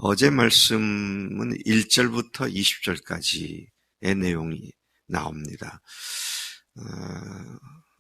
어제 말씀은 1절부터 20절까지의 내용이 나옵니다.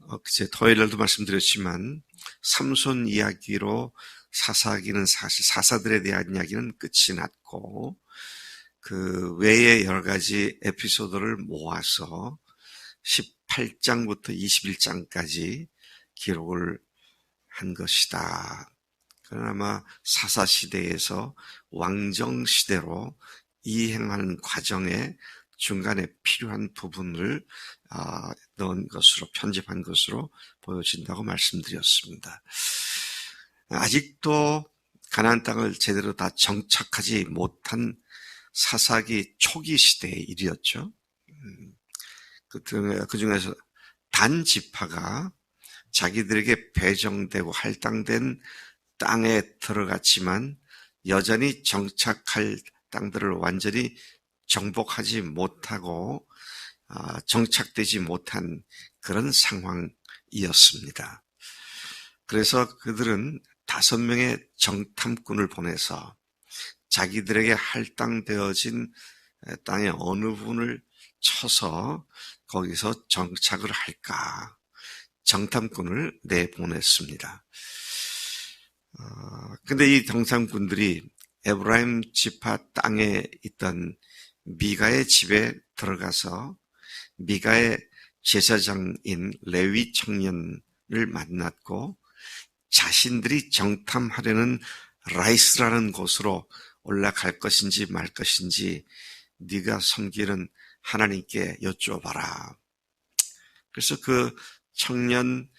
엊그제 토요일날도 말씀드렸지만 삼손 이야기로 사사기는 사실 사사들에 대한 이야기는 끝이 났고 그 외에 여러 가지 에피소드를 모아서 18장부터 21장까지 기록을 한 것이다. 그러나 아마 사사시대에서 왕정시대로 이행하는 과정에 중간에 필요한 부분을 넣은 것으로 편집한 것으로 보여진다고 말씀드렸습니다. 아직도 가나안 땅을 제대로 다 정착하지 못한 사사기 초기 시대의 일이었죠. 그 중에서 단 지파가 자기들에게 배정되고 할당된 땅에 들어갔지만 여전히 정착할 땅들을 완전히 정복하지 못하고 정착되지 못한 그런 상황이었습니다. 그래서 그들은 5명의 정탐꾼을 보내서 자기들에게 할당되어진 땅의 어느 부분을 쳐서 거기서 정착을 할까 정탐꾼을 내보냈습니다. 근데 이 정탐꾼들이 에브라임 지파 땅에 있던 미가의 집에 들어가서 미가의 제사장인 레위 청년을 만났고 자신들이 정탐하려는 라이스라는 곳으로 올라갈 것인지 말 것인지 네가 섬기는 하나님께 여쭤봐라. 그래서 그 청년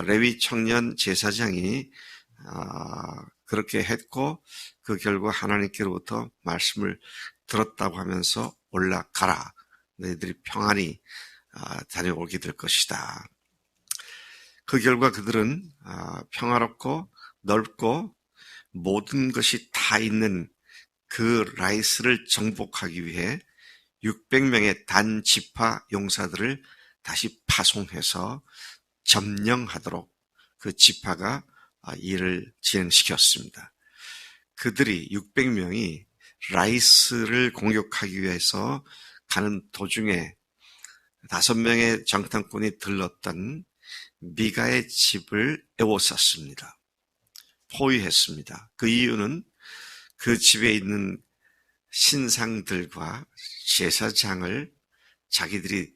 레위 청년 제사장이 그렇게 했고 그 결과 하나님께로부터 말씀을 들었다고 하면서 올라가라. 너희들이 평안히 다녀오게 될 것이다. 그 결과 그들은 평화롭고 넓고 모든 것이 다 있는 그 라이스를 정복하기 위해 600명의 단 지파 용사들을 다시 파송해서 점령하도록 그 지파가 일을 진행시켰습니다. 그들이 600명이 라이스를 공격하기 위해서 가는 도중에 5명의 정탐꾼이 들렀던 미가의 집을 에워쌌습니다. 포위했습니다. 그 이유는 그 집에 있는 신상들과 제사장을 자기들이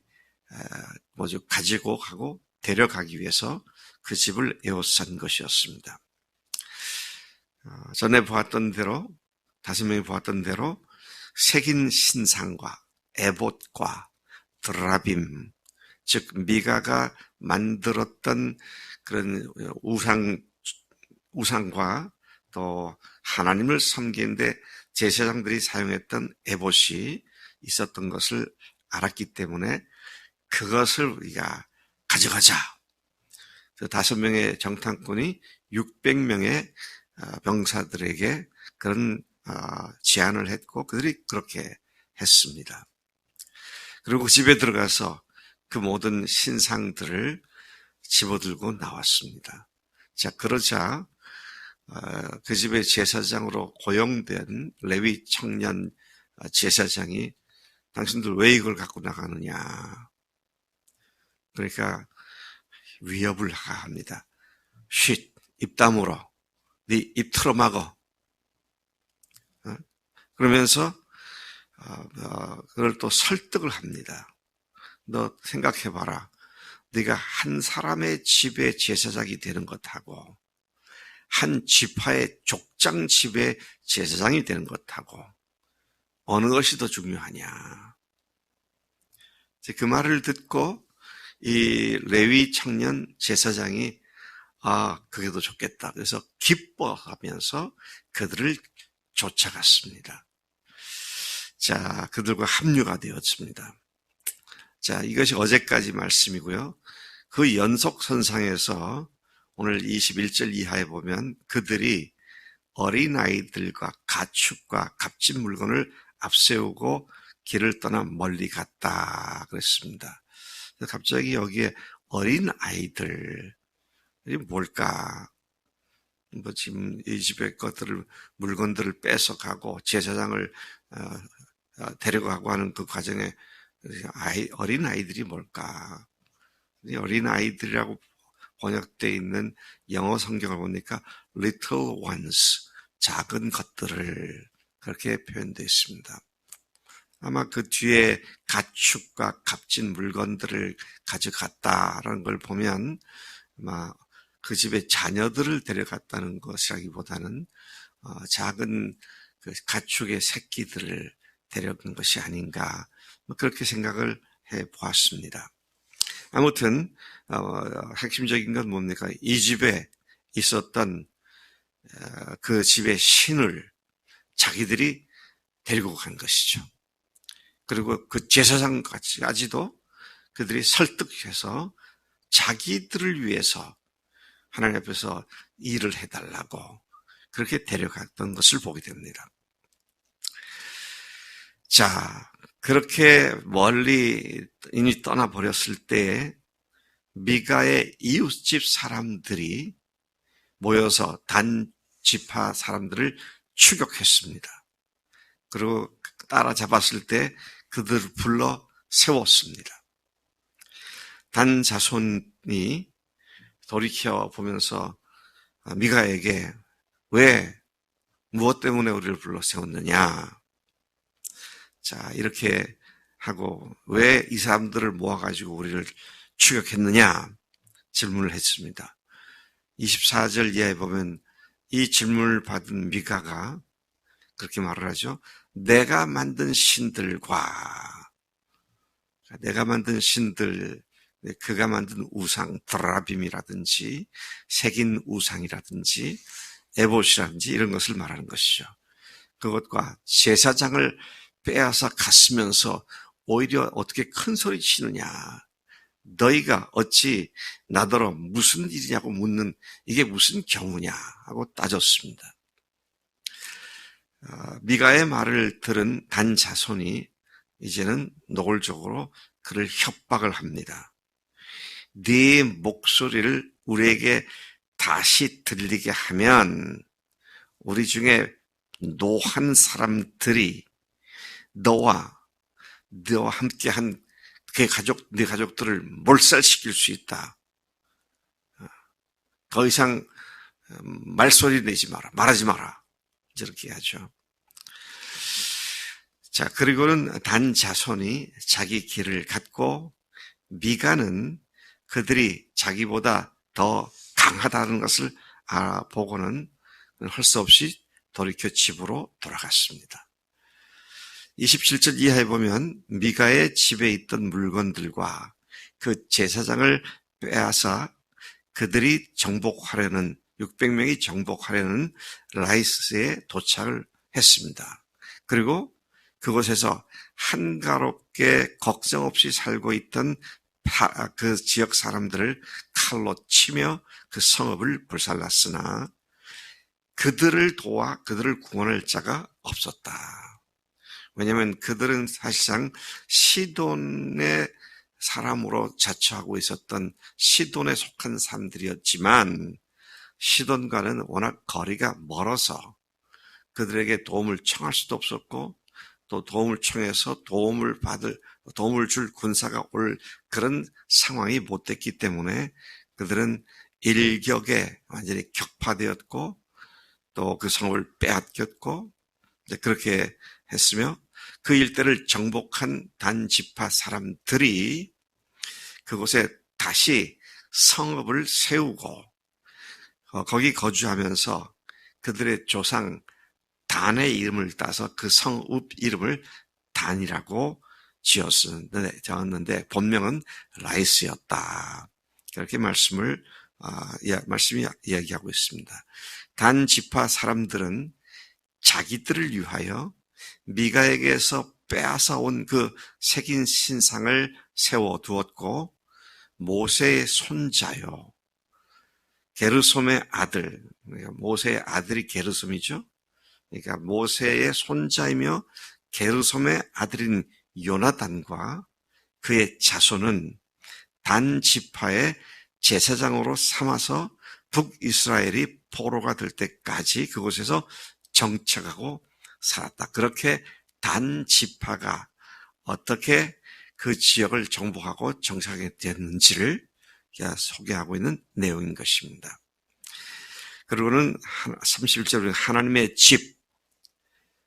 가지고 가고 데려가기 위해서 그 집을 에워싼 것이었습니다. 전에 보았던 대로 5명이 보았던 대로 새긴 신상과 에봇과 드라빔, 즉 미가가 만들었던 그런 우상과 또 하나님을 섬기는데 제사장들이 사용했던 에봇이 있었던 것을 알았기 때문에 그것을 우리가 가져가자. 5명의 정탐꾼이 600명의 병사들에게 그런 제안을 했고 그들이 그렇게 했습니다. 그리고 그 집에 들어가서 그 모든 신상들을 집어들고 나왔습니다. 자, 그러자 그 집의 제사장으로 고용된 레위 청년 제사장이 당신들 왜 이걸 갖고 나가느냐. 그러니까 위협을 합니다. 쉿, 입 다물어. 네 입 틀어막어. 그러면서 그걸 또 설득을 합니다. 너 생각해봐라. 네가 한 사람의 집의 제사장이 되는 것하고 한 지파의 족장 집의 제사장이 되는 것하고 어느 것이 더 중요하냐. 그 말을 듣고 이 레위 청년 제사장이 그게 더 좋겠다. 그래서 기뻐하면서 그들을 쫓아갔습니다. 자, 그들과 합류가 되었습니다. 자, 이것이 어제까지 말씀이고요. 그 연속선상에서 오늘 21절 이하에 보면 그들이 어린아이들과 가축과 값진 물건을 앞세우고 길을 떠나 멀리 갔다 그랬습니다. 갑자기 여기에 어린아이들이 뭘까? 뭐 지금 이 집의 물건들을 뺏어가고 제사장을 데려가고 하는 그 과정에 어린 아이들이 뭘까? 어린 아이들이라고 번역되어 있는 영어 성경을 보니까 little ones, 작은 것들을 그렇게 표현되어 있습니다. 아마 그 뒤에 가축과 값진 물건들을 가져갔다라는 걸 보면 아마 그 집의 자녀들을 데려갔다는 것이라기보다는 작은 그 가축의 새끼들을 데려간 것이 아닌가 그렇게 생각을 해 보았습니다. 아무튼 핵심적인 건 뭡니까? 이 집에 있었던 그 집의 신을 자기들이 데리고 간 것이죠. 그리고 그 제사장까지도 그들이 설득해서 자기들을 위해서 하나님 앞에서 일을 해달라고 그렇게 데려갔던 것을 보게 됩니다. 자, 그렇게 멀리 이미 떠나버렸을 때 미가의 이웃집 사람들이 모여서 단 지파 사람들을 추격했습니다. 그리고 따라잡았을 때 그들을 불러 세웠습니다. 단 자손이 돌이켜 보면서 미가에게 왜, 무엇 때문에 우리를 불러 세웠느냐? 자, 이렇게 하고 왜 이 사람들을 모아가지고 우리를 추격했느냐? 질문을 했습니다. 24절 이하에 보면 이 질문을 받은 미가가 그렇게 말을 하죠. 내가 만든 신들과 내가 만든 신들, 그가 만든 우상, 드라빔이라든지 새긴 우상이라든지 에봇이라든지 이런 것을 말하는 것이죠. 그것과 제사장을 빼앗아 갔으면서 오히려 어떻게 큰 소리 치느냐. 너희가 어찌 나더러 무슨 일이냐고 묻는 이게 무슨 경우냐 하고 따졌습니다. 미가의 말을 들은 단 자손이 이제는 노골적으로 그를 협박을 합니다. 네 목소리를 우리에게 다시 들리게 하면 우리 중에 노한 사람들이 너와 함께한 네 가족들을 몰살시킬 수 있다. 더 이상 말소리 내지 마라. 말하지 마라. 이렇게 하죠. 자, 그리고는 단 자손이 자기 길을 갔고 미가는 그들이 자기보다 더 강하다는 것을 알아보고는 할 수 없이 돌이켜 집으로 돌아갔습니다. 27절 이하에 보면 미가의 집에 있던 물건들과 그 제사장을 빼앗아 그들이 정복하려는 600명이 정복하려는 라이스에 도착을 했습니다. 그리고 그곳에서 한가롭게 걱정 없이 살고 있던 그 지역 사람들을 칼로 치며 그 성읍을 불살랐으나 그들을 도와 그들을 구원할 자가 없었다. 왜냐하면 그들은 사실상 시돈의 사람으로 자처하고 있었던 시돈에 속한 사람들이었지만 시돈과는 워낙 거리가 멀어서 그들에게 도움을 청할 수도 없었고 또 도움을 청해서 도움을 줄 군사가 올 그런 상황이 못 됐기 때문에 그들은 일격에 완전히 격파되었고 또 그 성을 빼앗겼고 그렇게 했으며 그 일대를 정복한 단 지파 사람들이 그곳에 다시 성읍을 세우고 거기 거주하면서 그들의 조상 단의 이름을 따서 그 성읍 이름을 단이라고 지었는데 본명은 라이스였다. 그렇게 말씀이 이야기하고 있습니다. 단 지파 사람들은 자기들을 위하여 미가에게서 빼앗아 온 그 새긴 신상을 세워두었고 모세의 손자요 게르솜의 아들, 모세의 아들이 게르솜이죠. 그러니까 모세의 손자이며 게르솜의 아들인 요나단과 그의 자손은 단 지파의 제사장으로 삼아서 북이스라엘이 포로가 될 때까지 그곳에서 정착하고 살았다. 그렇게 단 지파가 어떻게 그 지역을 정복하고 정착하게 됐는지를 소개하고 있는 내용인 것입니다. 그리고는 31절에 하나님의 집,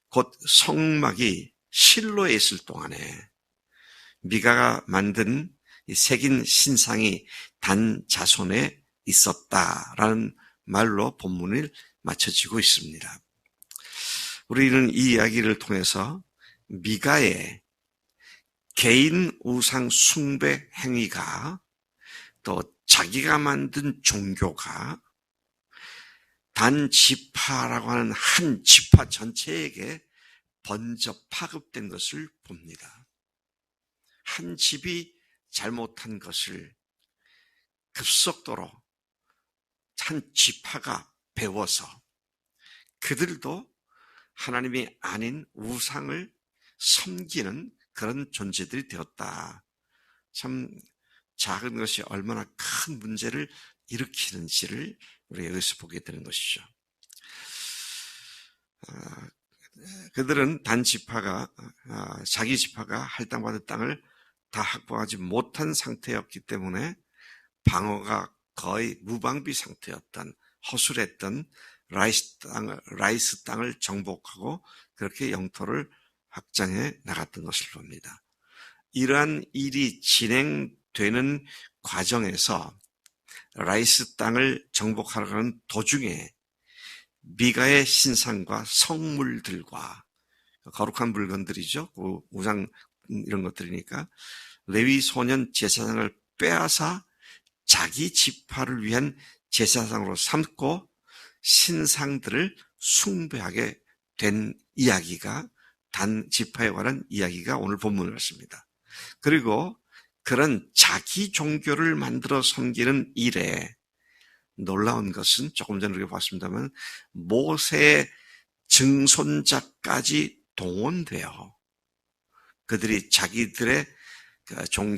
곧 성막이 실로에 있을 동안에 미가가 만든 새긴 신상이 단 자손에 있었다라는 말로 본문을 마쳐지고 있습니다. 우리는 이 이야기를 통해서 미가의 개인 우상 숭배 행위가 또 자기가 만든 종교가 단 지파라고 하는 한 지파 전체에게 번져 파급된 것을 봅니다. 한 집이 잘못한 것을 급속도로 한 지파가 배워서 그들도 하나님이 아닌 우상을 섬기는 그런 존재들이 되었다. 참 작은 것이 얼마나 큰 문제를 일으키는지를 우리가 여기서 보게 되는 것이죠. 그들은 단 지파가 자기 지파가 할당받은 땅을 다 확보하지 못한 상태였기 때문에 방어가 거의 무방비 상태였던 허술했던 라이스 땅을 정복하고 그렇게 영토를 확장해 나갔던 것을 봅니다. 이러한 일이 진행되는 과정에서 라이스 땅을 정복하러 가는 도중에 미가의 신상과 성물들과 거룩한 물건들이죠. 우상 이런 것들이니까 레위 소년 제사장을 빼앗아 자기 지파를 위한 제사장으로 삼고 신상들을 숭배하게 된 이야기가 단 지파에 관한 이야기가 오늘 본문을 했습니다. 그리고 그런 자기 종교를 만들어 섬기는 일에 놀라운 것은 조금 전에 우리가 봤습니다만 모세의 증손자까지 동원되어 그들이 자기들의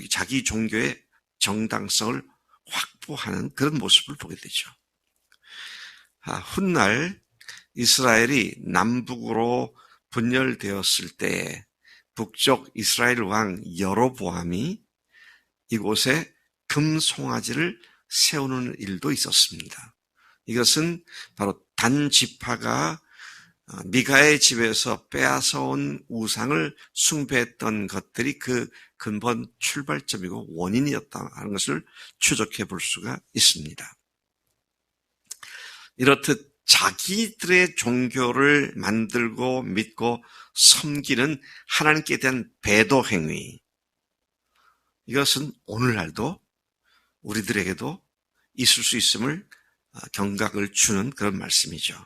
자기 종교의 정당성을 확보하는 그런 모습을 보게 되죠. 훗날 이스라엘이 남북으로 분열되었을 때 북쪽 이스라엘 왕 여로보암이 이곳에 금송아지를 세우는 일도 있었습니다. 이것은 바로 단 지파가 미가의 집에서 빼앗아온 우상을 숭배했던 것들이 그 근본 출발점이고 원인이었다는 것을 추적해 볼 수가 있습니다. 이렇듯 자기들의 종교를 만들고 믿고 섬기는 하나님께 대한 배도 행위, 이것은 오늘날도 우리들에게도 있을 수 있음을 경각을 주는 그런 말씀이죠.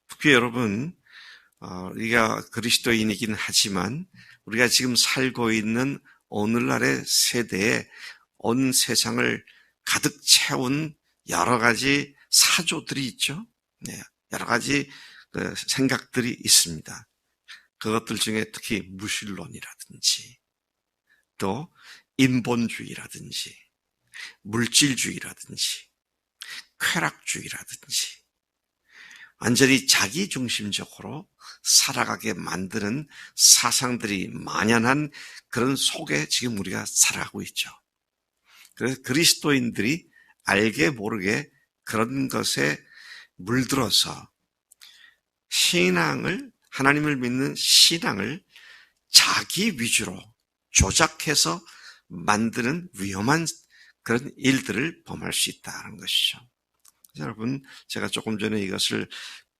특히 여러분, 우리가 그리스도인이긴 하지만 우리가 지금 살고 있는 오늘날의 세대에 온 세상을 가득 채운 여러 가지 사조들이 있죠. 네, 여러 가지 생각들이 있습니다. 그것들 중에 특히 무신론이라든지 또 인본주의라든지 물질주의라든지 쾌락주의라든지 완전히 자기중심적으로 살아가게 만드는 사상들이 만연한 그런 속에 지금 우리가 살아가고 있죠. 그래서 그리스도인들이 알게 모르게 그런 것에 물들어서 신앙을, 하나님을 믿는 신앙을 자기 위주로 조작해서 만드는 위험한 그런 일들을 범할 수 있다는 것이죠. 여러분, 제가 조금 전에 이것을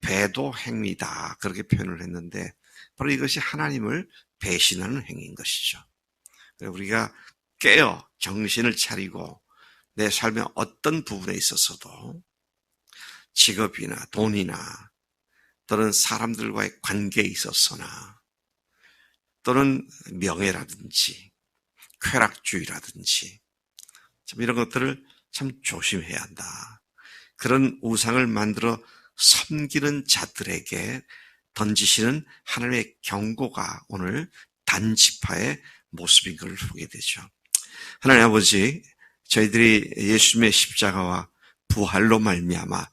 배도 행위다 그렇게 표현을 했는데 바로 이것이 하나님을 배신하는 행위인 것이죠. 우리가 깨어 정신을 차리고 내 삶의 어떤 부분에 있어서도 직업이나 돈이나 또는 사람들과의 관계에 있어서나 또는 명예라든지 쾌락주의라든지 참 이런 것들을 참 조심해야 한다. 그런 우상을 만들어 섬기는 자들에게 던지시는 하나님의 경고가 오늘 단지파의 모습인 걸 보게 되죠. 하나님 아버지, 저희들이 예수님의 십자가와 부활로 말미암아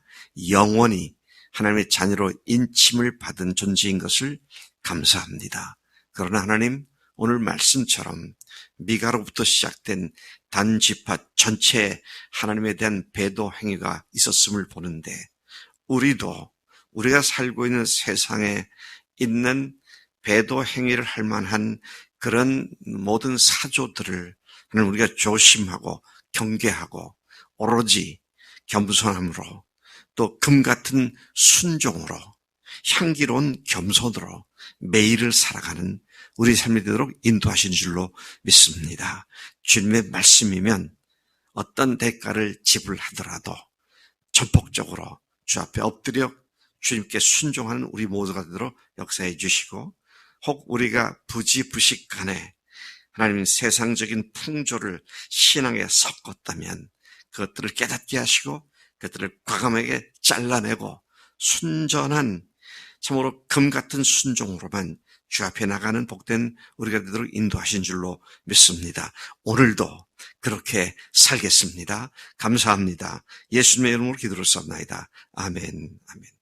영원히 하나님의 자녀로 인침을 받은 존재인 것을 감사합니다. 그러나 하나님, 오늘 말씀처럼 미가로부터 시작된 단지파 전체에 하나님에 대한 배도 행위가 있었음을 보는데, 우리가 살고 있는 세상에 있는 배도 행위를 할 만한 그런 모든 사조들을 하나님 우리가 조심하고 경계하고 오로지 겸손함으로 또 금 같은 순종으로 향기로운 겸손으로 매일을 살아가는 우리 삶이 되도록 인도하시는 줄로 믿습니다. 주님의 말씀이면 어떤 대가를 지불하더라도 전폭적으로 주 앞에 엎드려 주님께 순종하는 우리 모두가 되도록 역사해 주시고, 혹 우리가 부지부식간에 하나님 세상적인 풍조를 신앙에 섞었다면 그것들을 깨닫게 하시고 그것들을 과감하게 잘라내고 순전한 참으로 금 같은 순종으로만 주 앞에 나가는 복된 우리가 되도록 인도하신 줄로 믿습니다. 오늘도 그렇게 살겠습니다. 감사합니다. 예수님의 이름으로 기도를 쌉나이다. 아멘. 아멘.